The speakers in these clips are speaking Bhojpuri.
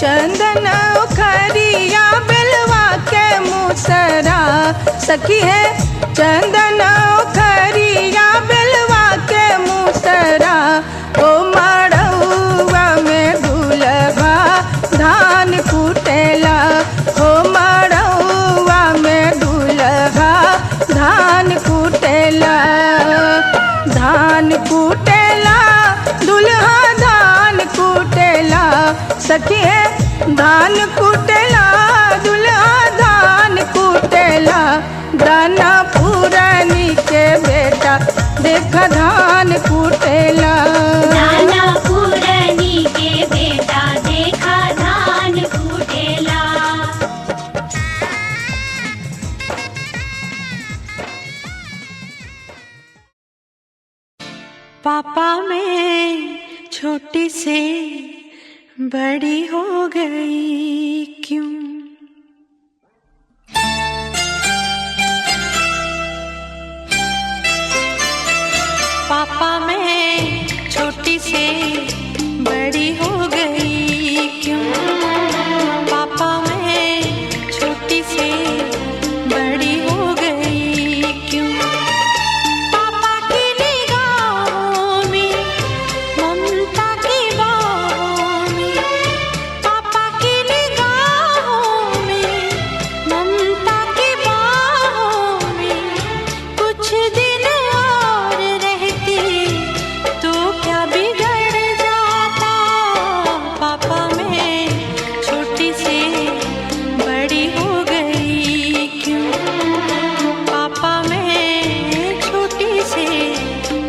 चंदन उखरिया बिलवा के मूसरा सखी है चंदन उखरिया बिलवा के मूसरा ओ मड़उआ में दुलभा धान कुटेला हो मड़उआ में दुलभा धान कुटेला धान कुटेला दुल्हा धान कुटेला सखी है धान कुटेला दुल्हा धान कुटेला दाना पुरानी के बेटा देखा धान कुटेला दाना पुरानी के बेटा देखा धान कुटेला। पापा मैं छोटी से बड़ी हो गई क्यों? पापा मैं छोटी से बड़ी हो गई क्यों? पापा मैं छोटी से बड़ी हो गई क्यों? पापा की निगाहों में ममता की बाहों में, पापा की निगाहों में ममता की बाहों में कुछ दिन और रहती तो क्या बिगड़ जाता? पापा मैं छोटी से बड़ी हो गई क्यों? पापा मैं छोटी से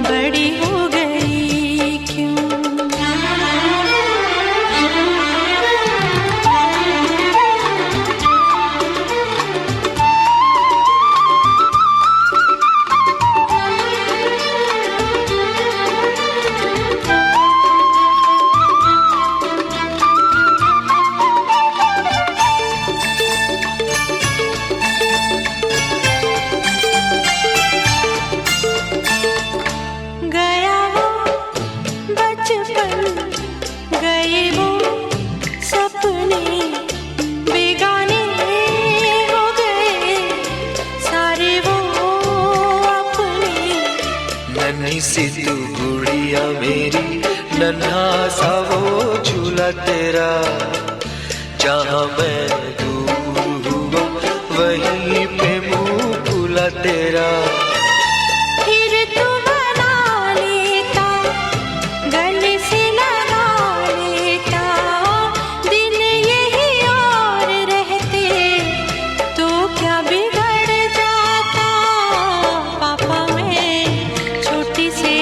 बड़ी हो गई क्यों? गया वो बचपन, गए वो सपने, बेगाने हो गए सारे वो अपने। नन्ही सी तू गुड़िया मेरी, नन्हा सा वो झूला तेरा, जहाँ मैं दूर हुआ वहीं पे मुँह खुला तेरा। फिर तू बना लेता, गले से लगा लेता, दिन यही और रहते तो क्या बिगड़ जाता? पापा मैं छोटी से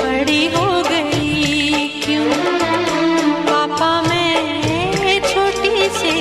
बड़ी हो गई क्यों? पापा मैं छोटी से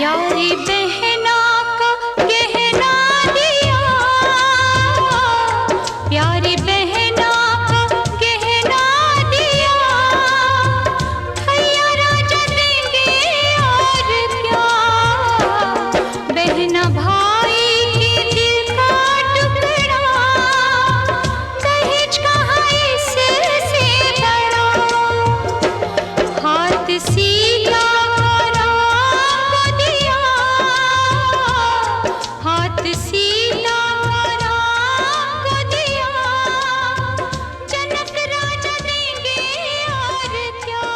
प्यारी बहना का गहना दिया, प्यारी बहना का गहना दिया, भैया राजा देंगे और क्या। बहना भाई के दिल का टुकड़ा, दहेज कहाँ इससे बड़ा। हाथ सीधा करा को दिया, हाथ सीधा करा को दिया, जनक राजा देंगे और क्या।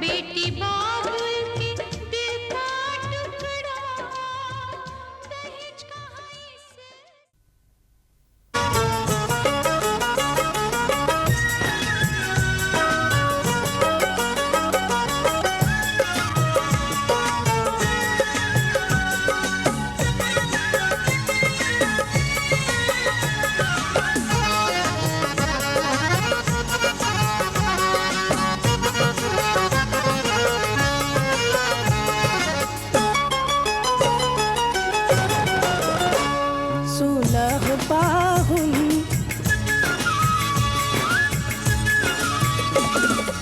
बेटी बाबुल के दिल का टुकड़ा, दहेज कहाँ इससे। सुलह पाहुन,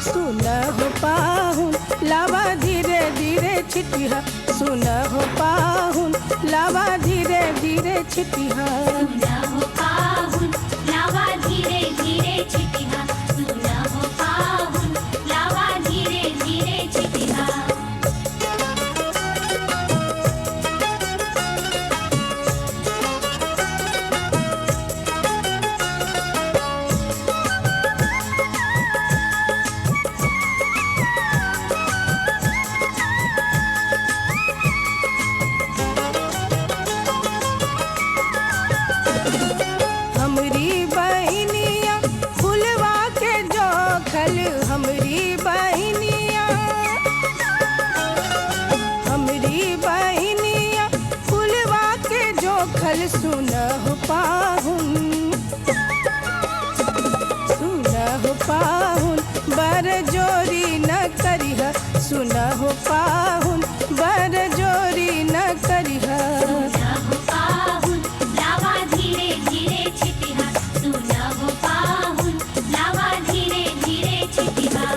सुलह पाहुन, लावा धीरे धीरे छिटिया, सुलह पाहुन, लावा धीरे धीरे छिटिया। सुना हो पाहुन लावा धीरे धीरे छिटिहा, सुना हो पाहुन लावा धीरे धीरे छिटिहा। हमरी बहनिया फुलवा के जोखल, हमरी बहनिया, हमरी बहनिया फुलवा के जोखल। सुनह पाहुन, सुनह पाहुन, बर जोरी न करिह, सुनह पाहुन, बर जोरी न करिह। सुना हो पाहुन लावा धीरे धीरे छिटिहा, सुना हो पाहुन लावा धीरे धीरे छिटिहा।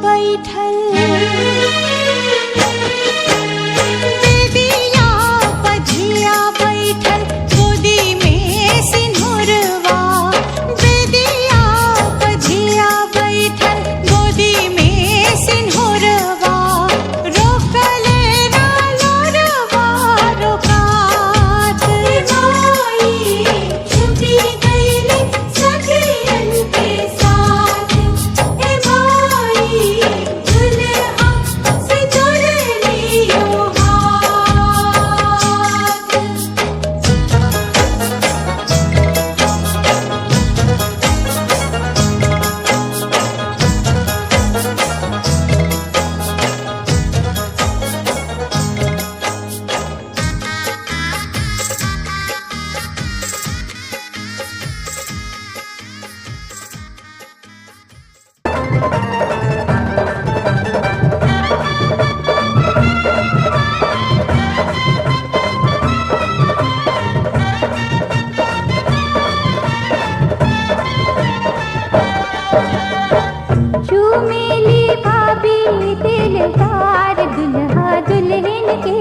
बैठल बेदिया पझिया बैठल गोदी में सिंदूरवा बेदिया पझिया बैठल गोदी में सिंदूरवा रोकले ना लोरवा रोकात माई छुपी गईली सखियन के साथ ए माई दुल्हा से जोड़ लियो हाथ चूमेली भाभी दिलदार दुल्हा दुल्हन के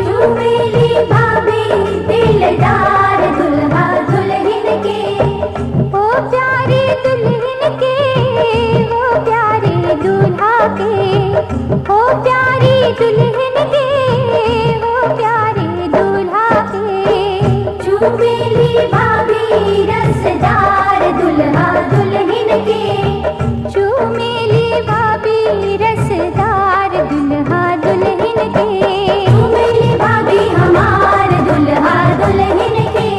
चुमेली भाभी दिलदार दुल्हा दुल्हन के ओ प्यारे दुल्हन के ओ प्यारे दूल्हा के ओ प्यारी दुल्हन के ओ प्यारे दूल्हा के चुमेली भाभी रसदार दुल्हा दुल्हन के चूमेली भाभी रसदार दुल्हा दुल्हन के चुमेली भाभी हमार दुल्हा दुल्हन के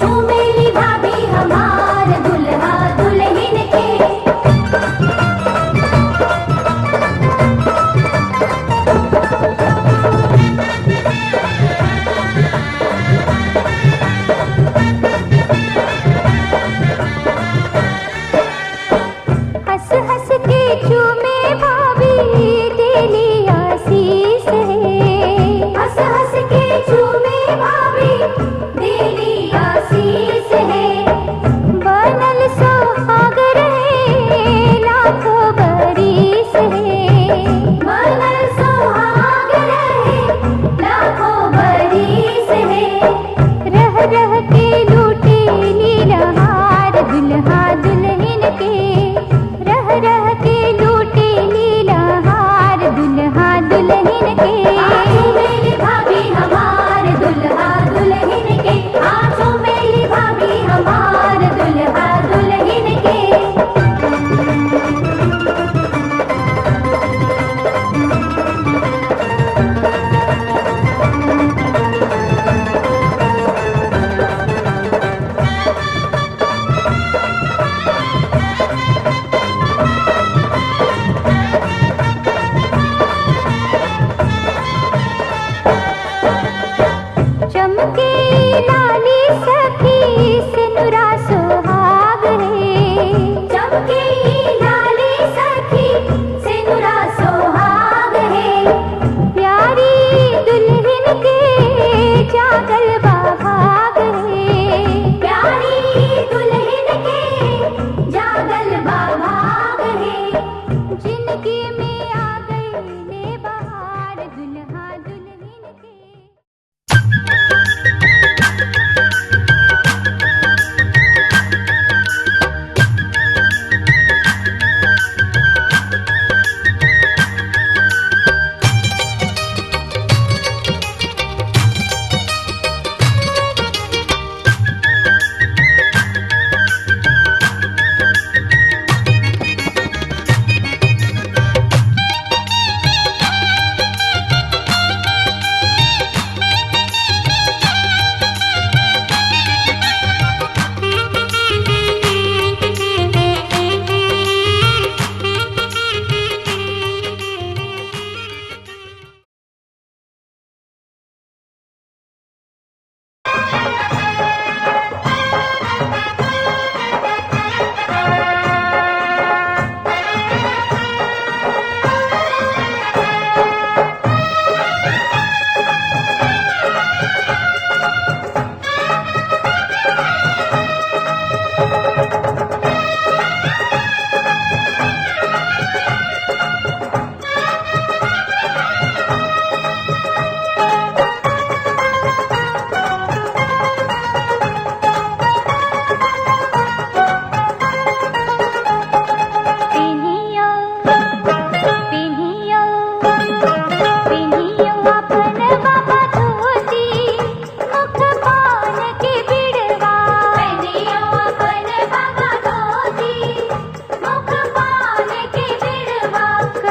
चुमेली भाभी हमार दुल्हा दुल्हन के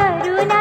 करुणा